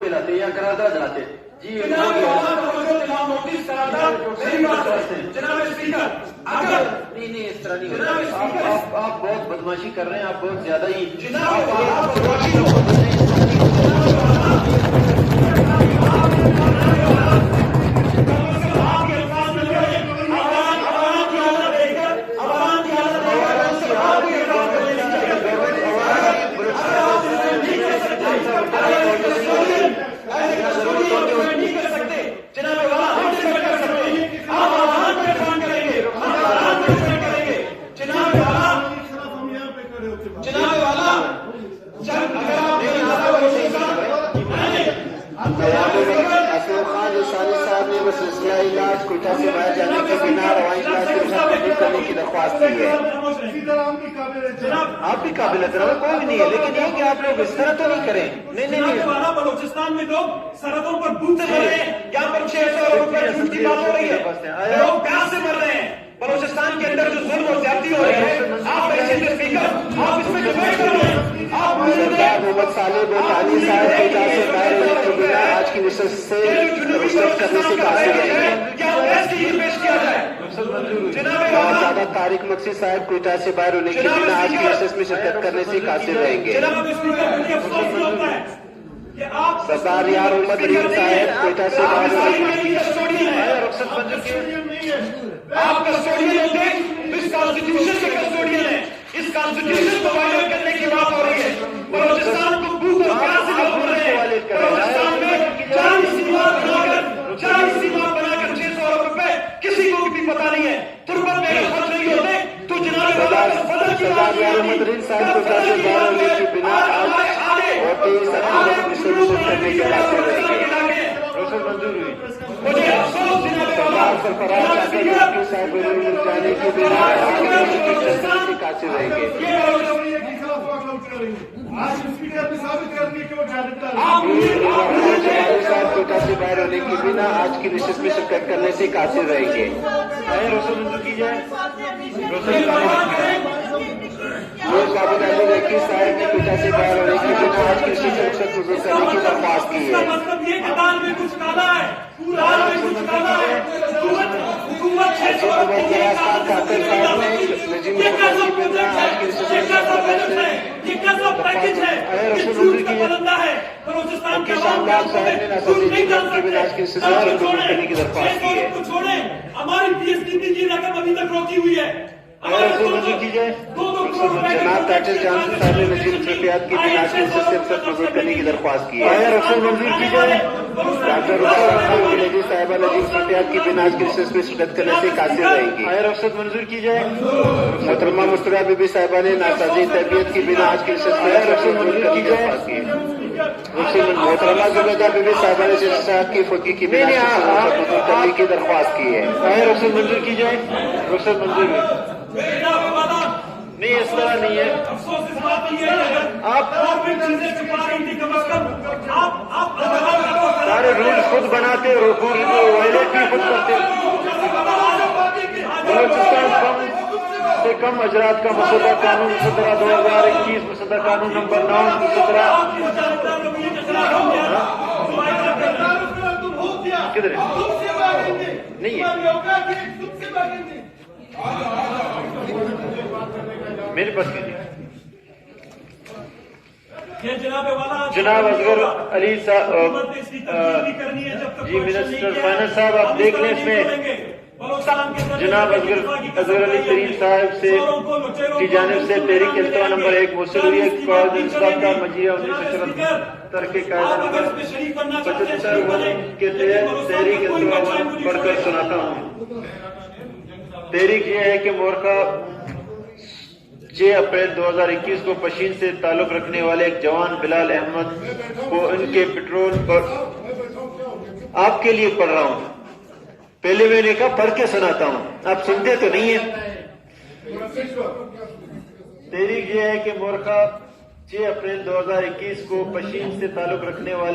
یا قرارداد دلاتے جی جناب اسپیکر اگر نہیں اس طرح نہیں ہوتا آپ بہت بدماشی کر رہے ہیں آپ بہت زیادہ ہی سلسلہ علاج کوئٹہ سے باہر جانے کے بنا رواں علاج کے ساتھ کرنے کی درخواست کی ہے. آپ بھی قابل احترام کوئی بھی نہیں ہے لیکن یہ کہ آپ لوگ اس طرح تو نہیں کریں. نہیں بلوچستان میں لوگ سرحدوں پر ڈوبتے مر رہے ہیں. یہاں پر 600 روپے جھوٹ کی بات ہو رہی ہے. لوگ پیاس سے مر رہے ہیں. بلوچستان کے اندر جو ظلم اور زیادتی ہو رہی ہے آپ ایسے اسپیکر آپ اس میں ڈبیٹ کر رہے ہیں. سردار محمد صالح بوٹانی صاحب کوئٹہ سے باہر ہونے کے بنا آج کی نشست سے رخصت کرنے سے قاصر رہیں گے. زیادہ طارق مقصد صاحب کوئٹہ سے باہر ہونے کے بنا آج کی نشست میں شرکت کرنے سے قاصر رہیں گے. سردار یار محمد ریم صاحب کوئٹہ سے باہر ہونے کے آپ کسٹوڈین ہوتے اس کانسٹیٹیوشن کے کسٹوڈین ہیں. اس کانسٹیٹیوشن کو وائلیٹ کرنے کی بات ہو رہی ہے. بلوچستان کو بھوک اور پیاس سے لوگ مر رہے ہیں. بلوچستان میں 40 سیمات بنا کر 600 روپے کسی کو بھی پتا نہیں ہے. تربت میں اگر خرچ نہیں ہوتے تو جناب سردار یار محمد ریم صاحب کوئٹہ سے باہر ہونے کے بنا کرنے کے قاصر رہیں گے. مجھے افسوس سرفراز صاحب جانے کے بنا قاصر رہیں گے. صاحب کوئٹہ سے باہر ہونے کے بنا آج کی نشست میں شرکت کرنے سے قاصر رہیں گے. عابد علی ریکی صاحب نے کوئٹہ سے باہر ہونے کے بنا آج کی نشست میں رخصت منظور کرنے کی درخواست کی ہے. ہماری پی ایس ڈی کی رقم ابھی تک روکی ہوئی ہے. جناب ٹائٹل جانسن صاحب نے نجیب مصروفیات کی بنا کی نشست سے رخصت منظور کرنے کی درخواست کی ہے. ڈاکٹر نجیب صاحبہ نجیب مصروفیات کی بنا کی نشست میں شرکت کرنے سے قاصر رہیں گی. رخصت منظور کی جائے. محترمہ مستورہ بی بی صاحبہ نے ناسازی تربیت کی بنا آج کی نشست میں رخصت منظور کرنے کی درخواست کی ہے. محترمہ زبیدہ بی بی صاحبہ نے جج صاحب کی فوقی کی بنا رخصت منظور کرنے کی درخواست کی ہے. رخصت منظور کی جائے. رخصت منظور نہیں اس طرح نہیں ہے. افسوس اس بات کی ہے آپ سارے رول خود بناتے وائلیٹ بھی خود کرتے. بلوچستان کم سے کم اجرات کا مسودہ قانون 17/2021 مسودہ قانون نمبر 9 کدھر نہیں ہے میرے پاس جناب اصغر علی صاحب جی منسٹر فائنانس صاحب آپ دیکھ لیں اس میں جناب اصغر علی کریم صاحب سے کی جانب سے تحریک التوا نمبر 1 موصول ہوئی ہے. انصاف کا مجیہ 1974 کے قاعدہ نمبر 75 کے تحت تحریک التوا پڑھ کر سناتا ہوں. تحریک یہ ہے کہ مورخہ 6 اپریل 2021 کو پشین سے تعلق رکھنے والے ایک جوان بلال احمد کو ان کے پیٹرول پر آپ کے لیے پڑھ رہا ہوں. پہلے میں نے کہا پڑھ کے سناتا ہوں آپ سنتے تو نہیں ہیں. تحریک یہ ہے کہ مورخہ 6 اپریل 2021 کو پشین سے تعلق رکھنے والے